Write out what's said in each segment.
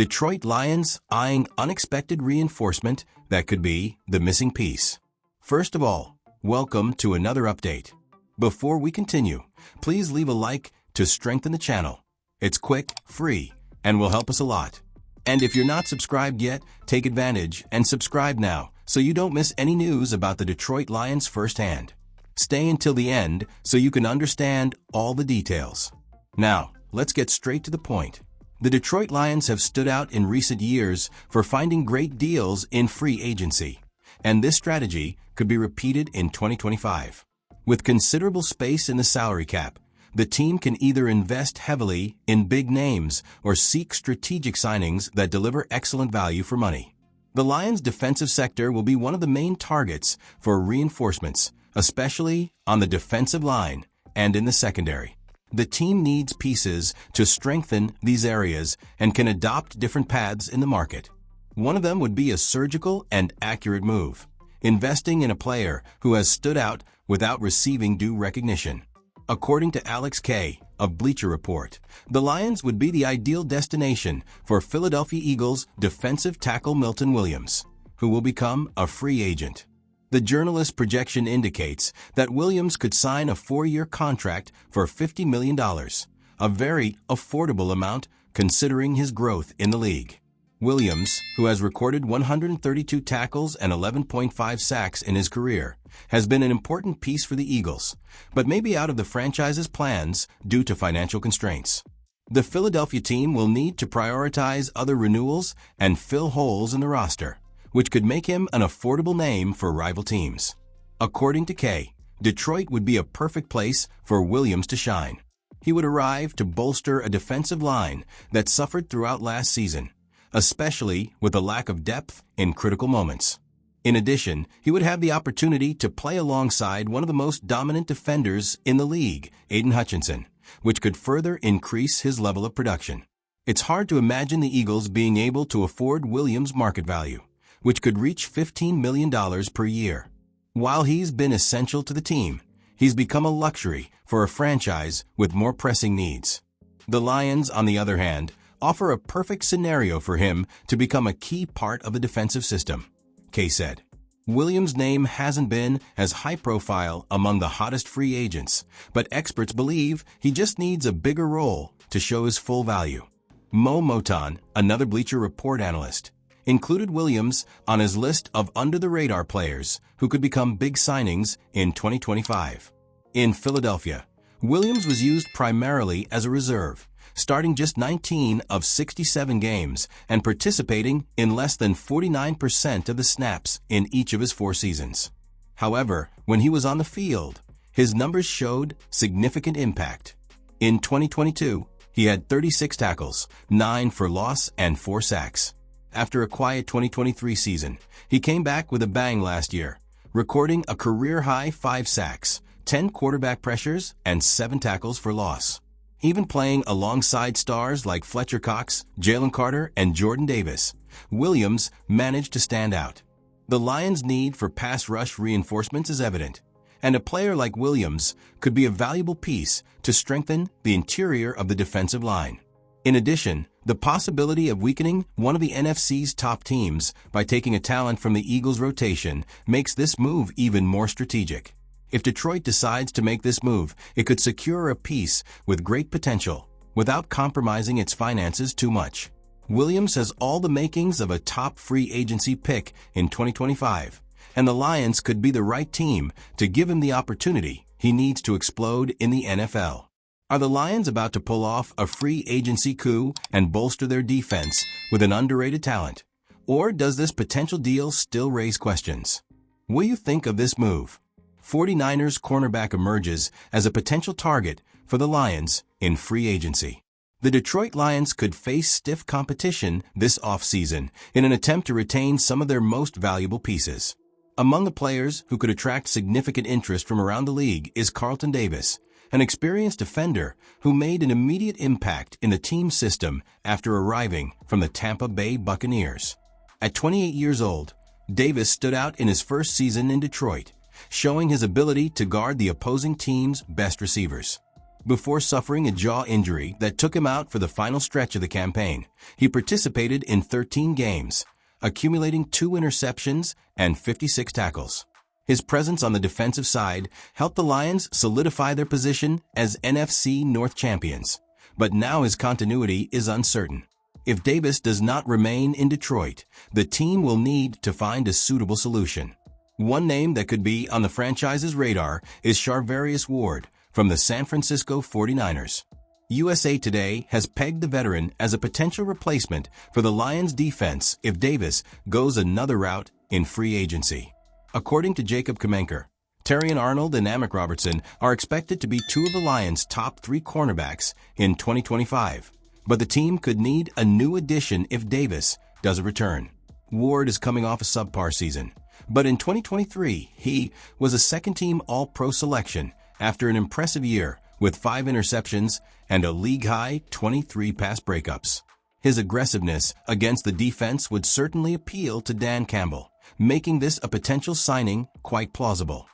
Detroit Lions eyeing unexpected reinforcement that could be the missing piece. First of all, welcome to another update. Before we continue, please leave a like to strengthen the channel. It's quick, free, and will help us a lot. And if you're not subscribed yet, take advantage and subscribe now so you don't miss any news about the Detroit Lions firsthand. Stay until the end so you can understand all the details. Now, let's get straight to the point. The Detroit Lions have stood out in recent years for finding great deals in free agency, and this strategy could be repeated in 2025. With considerable space in the salary cap, the team can either invest heavily in big names or seek strategic signings that deliver excellent value for money. The Lions' defensive sector will be one of the main targets for reinforcements, especially on the defensive line and in the secondary. The team needs pieces to strengthen these areas and can adopt different paths in the market. One of them would be a surgical and accurate move, investing in a player who has stood out without receiving due recognition. According to Alex K. of Bleacher Report, the Lions would be the ideal destination for Philadelphia Eagles defensive tackle Milton Williams, who will become a free agent. The journalist's projection indicates that Williams could sign a 4-year contract for $50 million, a very affordable amount considering his growth in the league. Williams, who has recorded 132 tackles and 11.5 sacks in his career, has been an important piece for the Eagles, but may be out of the franchise's plans due to financial constraints. The Philadelphia team will need to prioritize other renewals and fill holes in the roster, which could make him an affordable name for rival teams. According to Kay, Detroit would be a perfect place for Williams to shine. He would arrive to bolster a defensive line that suffered throughout last season, especially with a lack of depth in critical moments. In addition, he would have the opportunity to play alongside one of the most dominant defenders in the league, Aiden Hutchinson, which could further increase his level of production. It's hard to imagine the Eagles being able to afford Williams' market value, which could reach $15 million per year. While he's been essential to the team, he's become a luxury for a franchise with more pressing needs. The Lions, on the other hand, offer a perfect scenario for him to become a key part of the defensive system, Kay said. Williams' name hasn't been as high profile among the hottest free agents, but experts believe he just needs a bigger role to show his full value. Mo Moton, another Bleacher Report analyst, included Williams on his list of under-the-radar players who could become big signings in 2025. In Philadelphia, Williams was used primarily as a reserve, starting just 19 of 67 games and participating in less than 49% of the snaps in each of his 4 seasons. However, when he was on the field, his numbers showed significant impact. In 2022, he had 36 tackles, 9 for loss, and 4 sacks. After a quiet 2023 season, he came back with a bang last year, recording a career-high 5 sacks, 10 quarterback pressures, and 7 tackles for loss. Even playing alongside stars like Fletcher Cox, Jalen Carter, and Jordan Davis, Williams managed to stand out. The Lions' need for pass rush reinforcements is evident, and a player like Williams could be a valuable piece to strengthen the interior of the defensive line. In addition, the possibility of weakening one of the NFC's top teams by taking a talent from the Eagles' rotation makes this move even more strategic. If Detroit decides to make this move, it could secure a piece with great potential without compromising its finances too much. Williams has all the makings of a top free agency pick in 2025, and the Lions could be the right team to give him the opportunity he needs to explode in the NFL. Are the Lions about to pull off a free agency coup and bolster their defense with an underrated talent? Or does this potential deal still raise questions? What do you think of this move? 49ers cornerback emerges as a potential target for the Lions in free agency. The Detroit Lions could face stiff competition this offseason in an attempt to retain some of their most valuable pieces. Among the players who could attract significant interest from around the league is Carlton Davis, an experienced defender who made an immediate impact in the team system after arriving from the Tampa Bay Buccaneers. At 28 years old, Davis stood out in his first season in Detroit, showing his ability to guard the opposing team's best receivers. Before suffering a jaw injury that took him out for the final stretch of the campaign, he participated in 13 games, accumulating 2 interceptions and 56 tackles. His presence on the defensive side helped the Lions solidify their position as NFC North champions, but now his continuity is uncertain. If Davis does not remain in Detroit, the team will need to find a suitable solution. One name that could be on the franchise's radar is Charvarius Ward from the San Francisco 49ers. USA Today has pegged the veteran as a potential replacement for the Lions' defense if Davis goes another route in free agency. According to Jacob Kamenker, Terrion Arnold and Amik Robertson are expected to be 2 of the Lions' top 3 cornerbacks in 2025, but the team could need a new addition if Davis doesn't return. Ward is coming off a subpar season, but in 2023, he was a second-team All-Pro selection after an impressive year with 5 interceptions and a league-high 23 pass breakups. His aggressiveness against the defense would certainly appeal to Dan Campbell, making this a potential signing quite plausible.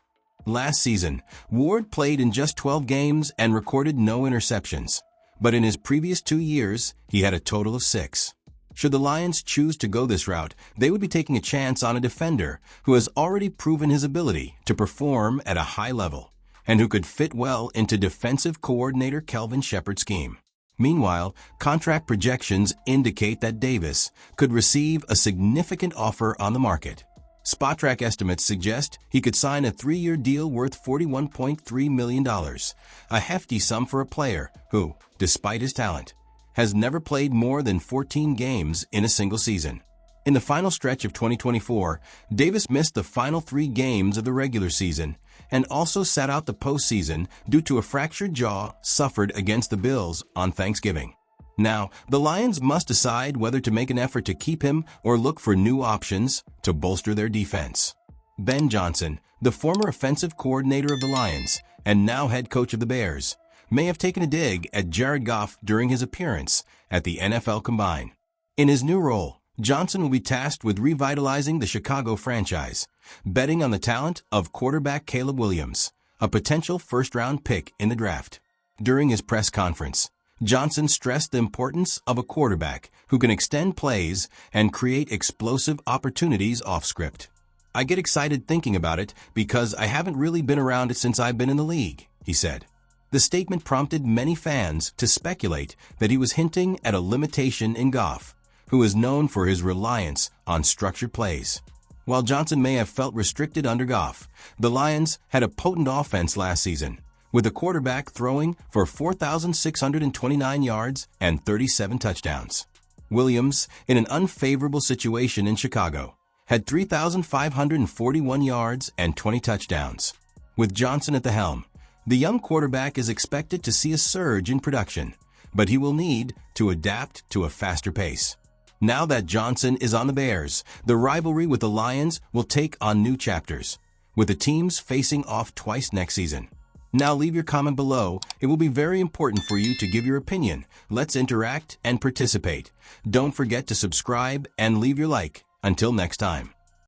Last season, Ward played in just 12 games and recorded no interceptions, but in his previous 2 years, he had a total of 6. Should the Lions choose to go this route, they would be taking a chance on a defender who has already proven his ability to perform at a high level and who could fit well into defensive coordinator Kelvin Shepard's scheme. Meanwhile, contract projections indicate that Davis could receive a significant offer on the market. Spotrac estimates suggest he could sign a 3-year deal worth $41.3 million, a hefty sum for a player who, despite his talent, has never played more than 14 games in a single season. In the final stretch of 2024, Davis missed the final 3 games of the regular season and also sat out the postseason due to a fractured jaw suffered against the Bills on Thanksgiving. Now, the Lions must decide whether to make an effort to keep him or look for new options to bolster their defense. Ben Johnson, the former offensive coordinator of the Lions and now head coach of the Bears, may have taken a dig at Jared Goff during his appearance at the NFL Combine. In his new role, Johnson will be tasked with revitalizing the Chicago franchise, betting on the talent of quarterback Caleb Williams, a potential first-round pick in the draft. During his press conference, Johnson stressed the importance of a quarterback who can extend plays and create explosive opportunities off script. "I get excited thinking about it because I haven't really been around it since I've been in the league," he said. The statement prompted many fans to speculate that he was hinting at a limitation in Goff, who is known for his reliance on structured plays. While Johnson may have felt restricted under Goff, the Lions had a potent offense last season, with the quarterback throwing for 4,629 yards and 37 touchdowns. Williams, in an unfavorable situation in Chicago, had 3,541 yards and 20 touchdowns. With Johnson at the helm, the young quarterback is expected to see a surge in production, but he will need to adapt to a faster pace. Now that Johnson is on the Bears, the rivalry with the Lions will take on new chapters, with the teams facing off twice next season. Now leave your comment below. It will be very important for you to give your opinion. Let's interact and participate. Don't forget to subscribe and leave your like. Until next time.